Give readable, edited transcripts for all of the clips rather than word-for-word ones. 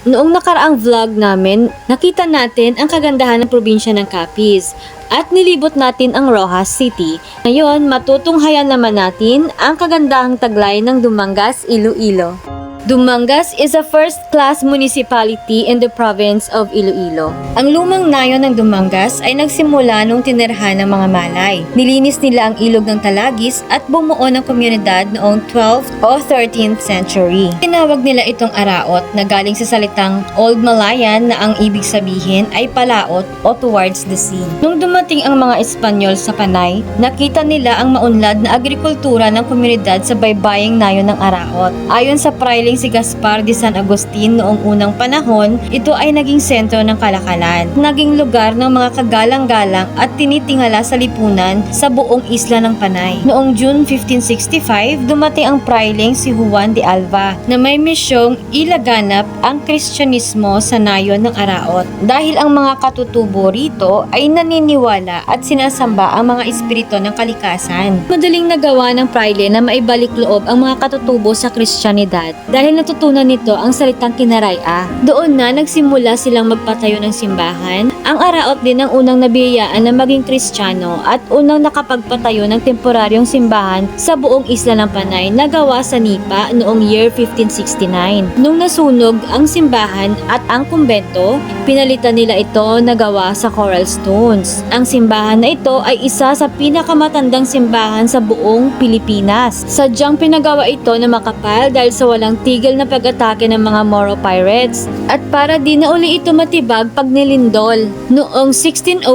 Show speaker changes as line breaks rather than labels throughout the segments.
Noong nakaraang vlog namin, nakita natin ang kagandahan ng probinsya ng Capiz at nilibot natin ang Roxas City. Ngayon, matutunghayan naman natin ang kagandahang taglay ng Dumangas, Iloilo. Dumangas is a first-class municipality in the province of Iloilo. Ang lumang nayon ng Dumangas ay nagsimula nung tinirhan ng mga Malay. Nilinis nila ang ilog ng Talagis at bumuo ng komunidad noong 12th o 13th century. Tinawag nila itong Araot na galing sa salitang Old Malayan na ang ibig sabihin ay palaot o towards the sea. Nung dumating ang mga Espanyol sa Panay, nakita nila ang maunlad na agrikultura ng komunidad sa baybaying nayon ng Araot. Ayon sa Prailing si Gaspar de San Agustin noong unang panahon, ito ay naging sentro ng kalakalan. Naging lugar ng mga kagalang-galang at tinitingala sa lipunan sa buong isla ng Panay. Noong June 1565, dumating ang Prailing si Juan de Alva na may misyong ilaganap ang Kristyanismo sa nayon ng Araot. Dahil ang mga katutubo rito ay naniniwala at sinasamba ang mga espiritu ng kalikasan. Madaling nagawa ng Prailing na maibalik loob ang mga katutubo sa Kristyanidad dahil natutunan nito ang salitang kinaraya. Doon na nagsimula silang magpatayo ng simbahan. Ang Araot din ang unang nabiyayaan na maging Kristiyano at unang nakapagpatayo ng temporaryong simbahan sa buong isla ng Panay na gawa sa Nipa noong year 1569. Nung nasunog ang simbahan at ang kumbento, pinalitan nila ito na gawa sa coral stones. Ang simbahan na ito ay isa sa pinakamatandang simbahan sa buong Pilipinas. Sadyang pinagawa ito na makapal dahil sa walang tigil na pag-atake ng mga Moro pirates at para di na uli ito matibag pag nilindol. Noong 1605,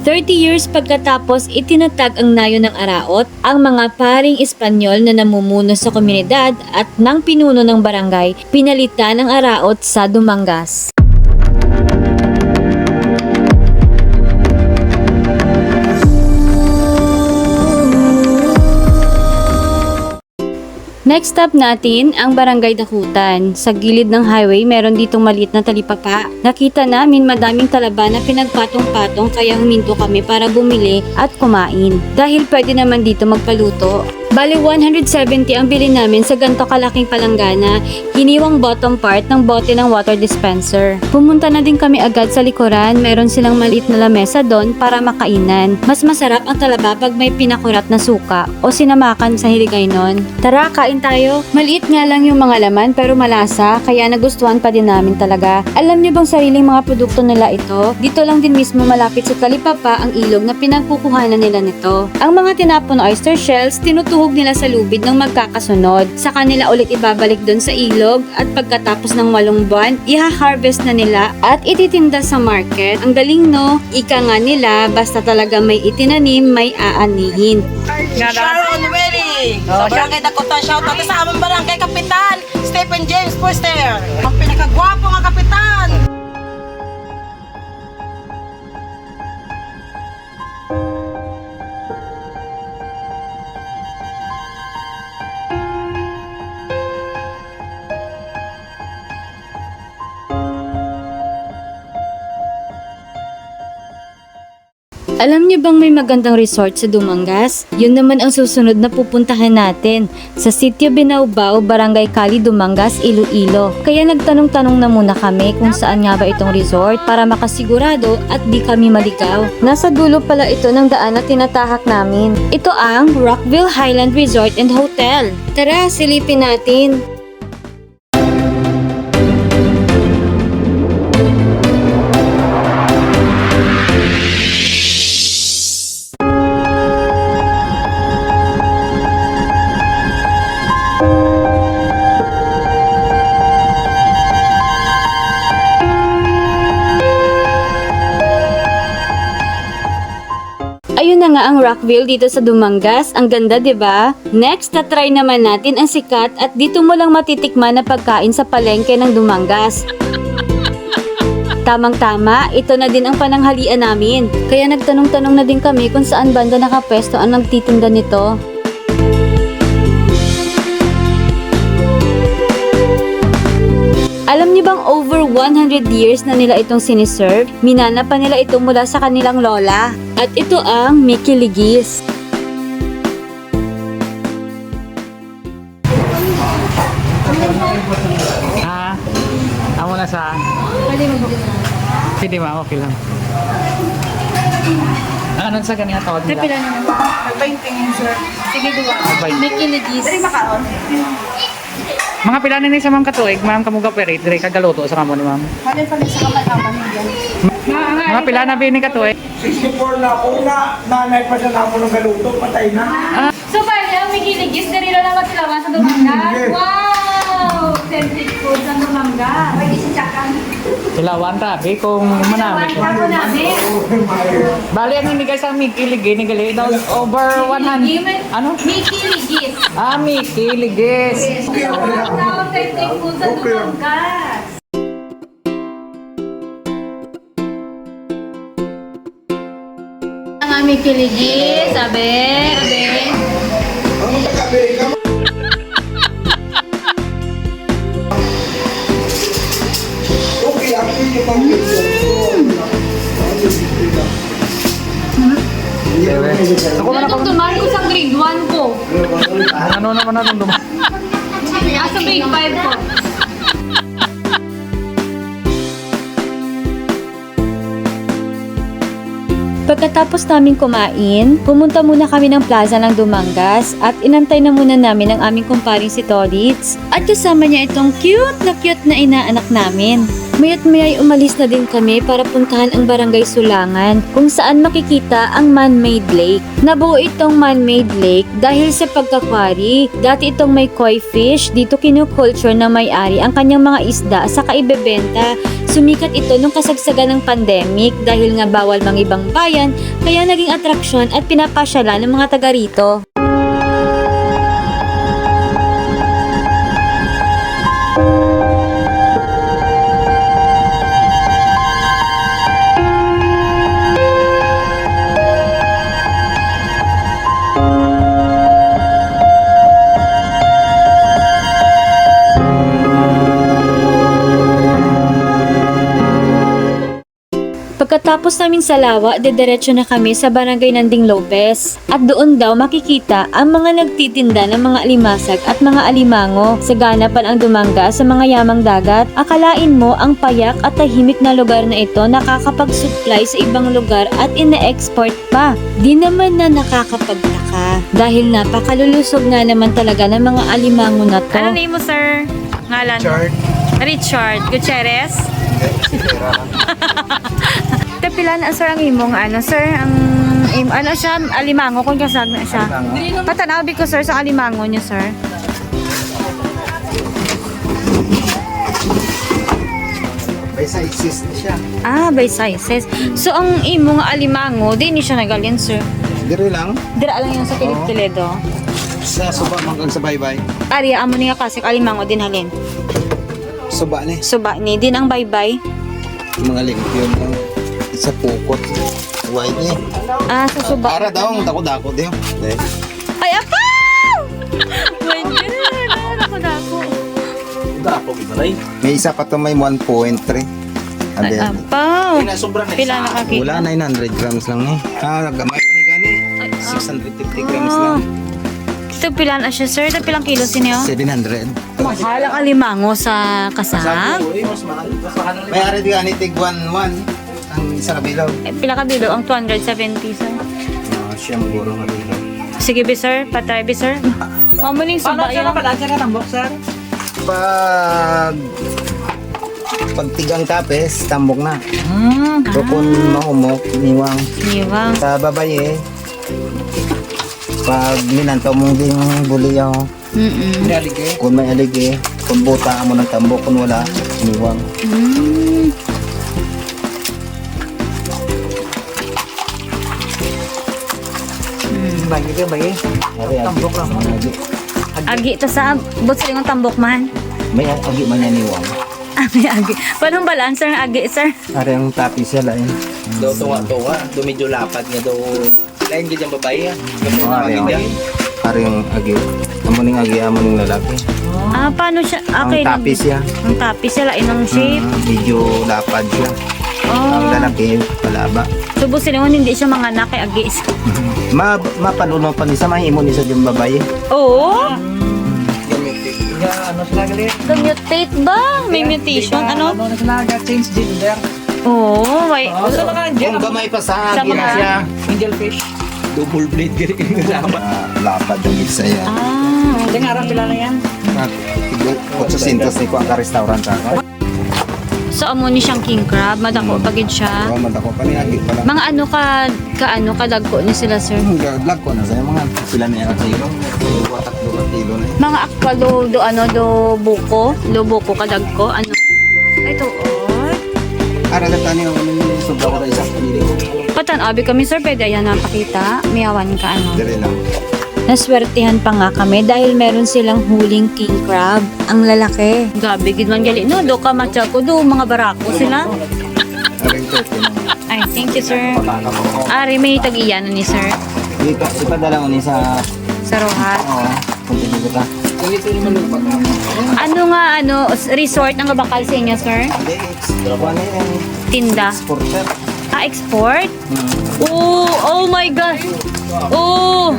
30 years pagkatapos itinatag ang nayon ng Araot, ang mga paring Espanyol na namumuno sa komunidad at ng pinuno ng barangay, pinalitan ang Araot sa Dumangas. Next stop natin, ang Barangay Dakutan. Sa gilid ng highway, meron ditong maliit na talipapa. Nakita namin madaming talaba na pinagpatong-patong kaya huminto kami para bumili at kumain. Dahil pwede naman dito magpaluto. Bali 170 ang bili namin sa ganto kalaking palanggana, hiniwang bottom part ng bote ng water dispenser. Pumunta na din kami agad sa likuran, meron silang maliit na lamesa doon para makainan. Mas masarap ang talaba pag may pinakurat na suka o sinamakan sa hiligaynon. Tara, kain tayo. Maliit nga lang yung mga laman pero malasa, kaya nagustuhan pa din namin talaga. Alam niyo bang sariling mga produkto nila ito? Dito lang din mismo malapit sa talipapa ang ilog na pinagkukuhanan nila nito. Ang mga tinapon na oyster shells, tinutuhog nila sa lubid ng magkakasunod. Sa kanila ulit ibabalik doon sa ilog at pagkatapos ng 8 buwan, iha-harvest na nila at ititinda sa market. Ang galing no? Ika nga nila, basta talaga may itinanim, may aanihin.
Sharon Welly! Sa Barangay Dakutan, shoutout sa aming barangay kapitan, Stephen James Forster. Ang pinakagwapo nga kapitan!
Alam niyo bang may magandang resort sa Dumangas? Yun naman ang susunod na pupuntahan natin sa Sitio Binaubao, Barangay Cali, Dumangas, Iloilo. Kaya nagtanong-tanong na muna kami kung saan nga ba itong resort para makasigurado at di kami maligaw. Nasa dulo pala ito ng daan na tinatahak namin. Ito ang Rockville Highland Resort and Hotel. Tara, silipin natin. Ayun na nga ang Rockville dito sa Dumangas. Ang ganda, 'di ba? Next, tatry naman natin ang sikat at dito mo lang matitikman na pagkain sa palengke ng Dumangas. Tamang-tama, ito na din ang pananghalian namin. Kaya nagtanong-tanong na din kami kung saan banda nakapwesto ang nagtitinda nito. Alam niyo bang over 100 years na nila itong siniserve? Minana pa nila ito mula sa kanilang lola. At ito ang Mickey Ligis.
Amo na Saan?
Pwede mag-buksan.
Pwede ma, okay lang. Ano sa ganyan tawag nila?
Pila naman.
Nag-painting yun, sir.
Sige, duwa.
Abay.
May kiligis.
Dari makaon.
Mga pila na sa ma'am katuig, ma'am kamuga pere, dire kagaluto sa kamo ni ma'am.
Halin pa rin sa kamay-aman yan.
Mga pila na bini katuig.
64 na ako na nanay pa siya na ako ng galuto, patay na.
So, bali, ang may kiligis, narilo lang matilawan sa Dumanga. Wow! Authentic food sa Dumanga. Pwede si Chakan.
Silawan rabi kung manamit.
Ako namin.
Bali ang hindi guys ang mikilig ni gali daw over 100. Ano?
May kiligis.
Ah, mikiligis.
Authentic food sa Dumanga. Ang aming kiligis, sabi.
Ano magkabi ka? Okay, ako yung
Ako na
Itong tuman ko sa grade 1 ko.
ano naman natong dumaan.
Sa grade 5 ko. Pagkatapos namin kumain, pumunta muna kami ng plaza ng Dumangas at inantay na muna namin ang aming kumparing si Tolitz at kasama niya itong cute na inaanak namin. Maya't mayay umalis na din kami para puntahan ang Barangay Sulangan kung saan makikita ang man-made lake. Nabuo itong man-made lake dahil sa pagkakwari. Dati itong may koi fish, dito kinukulture ng may-ari ang kanyang mga isda sa kaibebenta. Sumikat ito nung kasagsagan ng pandemic dahil nga bawal mangibang bayan kaya naging atraksyon at pinapasyalan ng mga taga rito. Pagkatapos namin sa lawa, dediretso na kami sa Barangay Nanding Lopez. At doon daw makikita ang mga nagtitinda ng mga alimasag at mga alimango. Saganapan ang Dumanga sa mga yamang dagat. Akalain mo ang payak at tahimik na lugar na ito nakakapag-supply sa ibang lugar at ine-export pa. Di naman na nakakapagtaka dahil napakalulusog nga naman talaga ng mga alimango na to.
Ano name mo, sir? Ngalan? Richard Gutierrez? Pila na, sir, ang imong ano, sir? Ano siya? Alimango, kung kasag na siya. Patanabi ko, sir, sa alimango niyo, sir.
By sizes na siya.
Ah, by sizes. So, ang imong alimango, di ni siya nagalin, sir.
Dire lang.
Dira lang yung sa Toledo.
Sa suba hanggang sa baybay.
Ariya, amo niya kasi alimango din halin.
Suba ni.
Suba ni, din ang bye-bye.
Mga limpyo lang. Sa pukot. White niya.
Ah, sa suba.
Para daw ang dako-dako din.
Ay, apa! My God! Dako.
Dako gitray. May isa pa to may 1.3.
Ay, apa! Pila nakakita?
Wala 900 grams lang eh. Gamay pa ni gani. 650 grams lang.
Ito pila na siya, sir? Ito pilang kilo siniyo?
700.
Mahal ang alimango sa kasag.
May ari di gani tig 1.1 ang isa kabilaw.
Eh, pila ka bilo? Ang 270, sir.
Siyang guro kabilaw.
Sige, be, sir. Patay, be, sir. Mamuling suba yan.
Pag tigang tapes, tambok na. Pero
Ah.
kung mahumok, niwang.
Niwang.
Sa babae, pag ninantaw mong ding buliyaw, kung may aligi, kung buta mo ng tambok, kung wala, niwang. Tambok lang.
Agi to sa bot sa lingon tambok man.
May agi man yan niwang.
Ah, may agi. Paano balance sir ang agi, sir?
Ari ang tapis siya lang.
Daw tunga-tunga, do medyo lapad nga daw. Lain ka dyan babae ah.
Ari ang agi. Amuning agi, amuning lalaki.
Ah, paano siya?
Ang
Okay.
tapis siya.
Ang tapis siya, lain ng shape.
Medyo lapad siya. Ang
Oh.
lalaki, palaba.
So, bot sa lingon, hindi siya mga anak kay agi.
Mapanuno pa ni sa mahimo ni sa diyang babae.
Oo.
Ano sila gali?
Mutate ba? May mutation? Ano?
Ano na sila change gender?
Oo, may...
Gusto na nga
Kung gamay pa sa
Sa
akin
mga-
siya.
angelfish.
Double blade gali yung laban.
Lapad yung gisa yan.
Ah,
Hindi nga rin pila na yan.
Kutsa sintos ni ko ang ka-restaurant ako.
so amo ni siyang king crab, madako pagid siya.
Ako madako pa niya. Agit pa lang.
Mga ano ka kadagko ni sila sir?
Vlog ko na sa'yo mga sila na yan kilo. 2 kilo na.
Mga akwa do buko kadagko ano? Ito oh.
Ara na tani yung sobra ko na isang kilo.
Patan abi kami sir, pwede yan napakita. Miyawan ka ano.
Dire lang.
Naswertihan pa nga kami dahil meron silang huling king crab. Ang lalaki. Gabi, gid man gali. No, do ka machako do, mga barako sila.
Aring turkey na.
Ay, thank you sir. Ari, may tag-iyan ni sir.
Ipadala ko ni sa...
Sa Rojas.
Oo. Kunti ko ta.
Ano nga, resort ang bakal sa inyo sir?
Hindi, ano yan?
Tinda.
Porter.
Ah, export? Oh my God. Oh,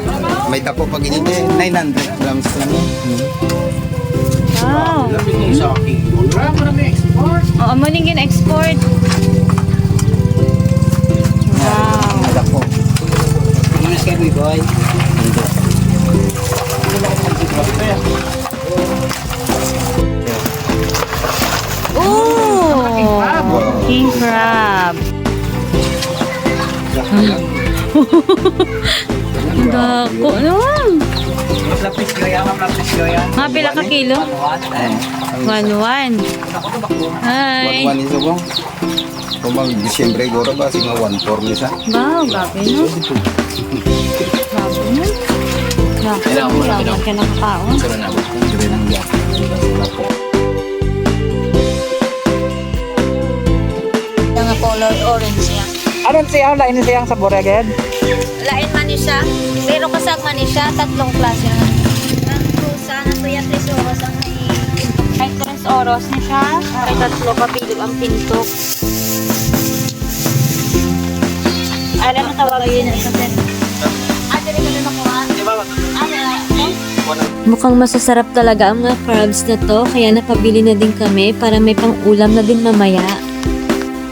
May dako pag hindi, 900 grams lang yan.
wow.
Sa akin. Wala mo na may export.
Oo, mo ningin export. Wow.
May dako.
Ano sa kay boy?
Oh, king crab. Ang dako naman.
Lapis gaya, lapis gaya.
Mga pila ka kilo? 1-1. Hi.
1-1 iso ko. Kung mag Disyembre goro ba, sige 1-4 nisa.
Wow, grabe no? Grabe no? Grabe, salamat ka ng kaon.
Sura na.
Dire lang yan.
Nga color orange yan.
Aron siya, lain siyang sabor agad.
Lain man ni siya, pero kasag man ni siya, tatlong klase na. Ang pusa na tuya 3 oras ang may... Ay, 3 oras ni siya. Ay, tatlo papilog ang pintok. Alam mo tawag yun sa sir. Ate, rin ka na nakuha? Mukhang masasarap talaga ang mga crabs na to, kaya napabili na din kami para may pang-ulam na din mamaya.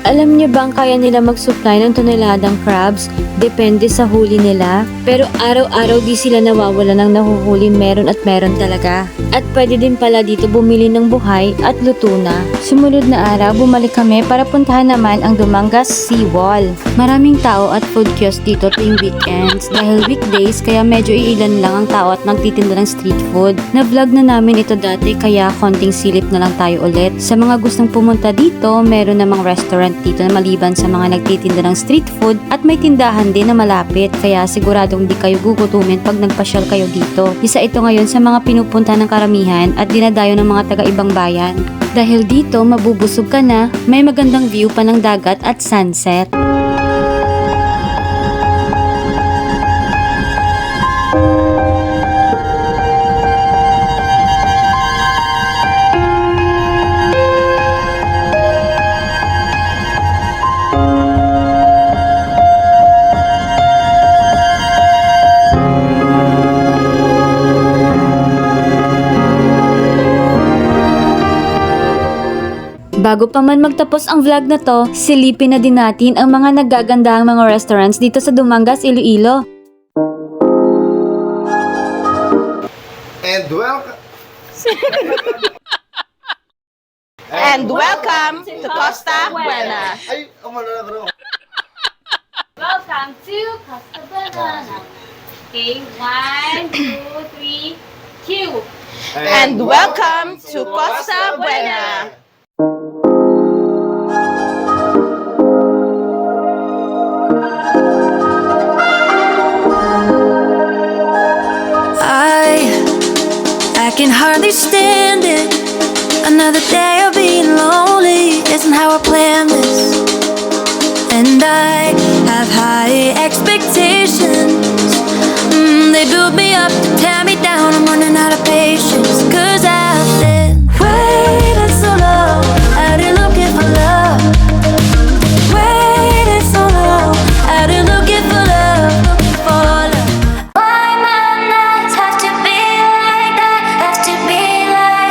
Alam niyo bang kaya nila mag-supply ng toneladang crabs? Depende sa huli nila. Pero araw-araw di sila nawawala ng nahuhuli, meron at meron talaga. At pwede din pala dito bumili ng buhay at luto na. Sumunod na araw, bumalik kami para puntahan naman ang Dumangas Seawall. Maraming tao at food kiosk dito tuwing weekends. Dahil weekdays, kaya medyo iilan lang ang tao at nagtitinda ng street food. Na-vlog na namin ito dati, kaya konting silip na lang tayo ulit. Sa mga gustong pumunta dito, meron namang restaurant dito na maliban sa mga nagtitinda ng street food at may tindahan din na malapit, kaya siguradong di kayo gugutumin pag nagpasyal kayo dito. Isa ito ngayon sa mga pinupunta ng karamihan at dinadayo ng mga taga-ibang bayan. Dahil dito mabubusog ka na, may magandang view pa ng dagat at sunset. Bago pa man magtapos ang vlog na to, silipin na din natin ang mga naggagandahang mga restaurants dito sa Dumangas, Iloilo.
And welcome.
And welcome to Costa Buena.
Ay, umano na bro.
Welcome to Costa Buena. Okay, 1, 2, 3, cue!
And welcome to Costa Buena.
I can hardly stand it. Another day of being lonely isn't how I planned this. And I have high expectations. They build me up to tear me down. I'm running out of patience. 'Cause I've been waiting so long. I've been looking for love. Waiting so long. I've been looking for love. Looking for love. Why my nights have to be like that? Have to be like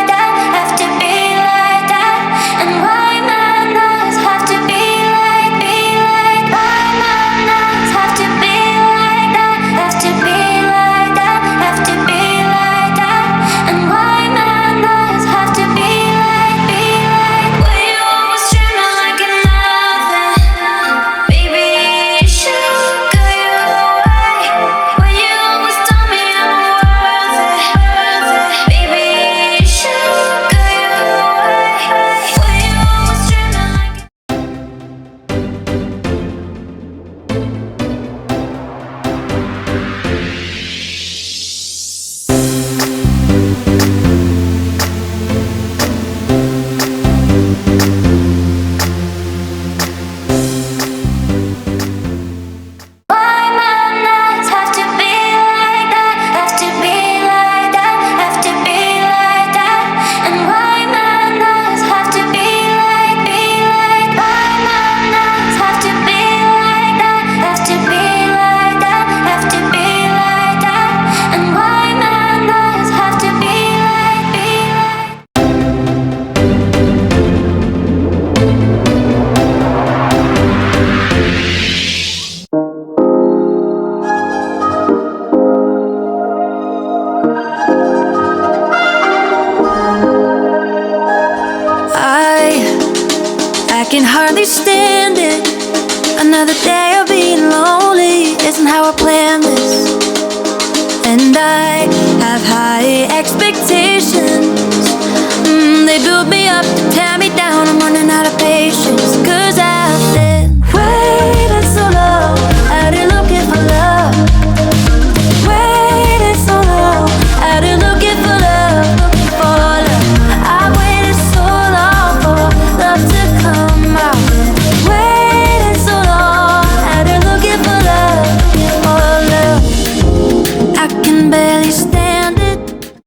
can hardly stand it. Another day of being lonely isn't how I planned this. And I have high expectations.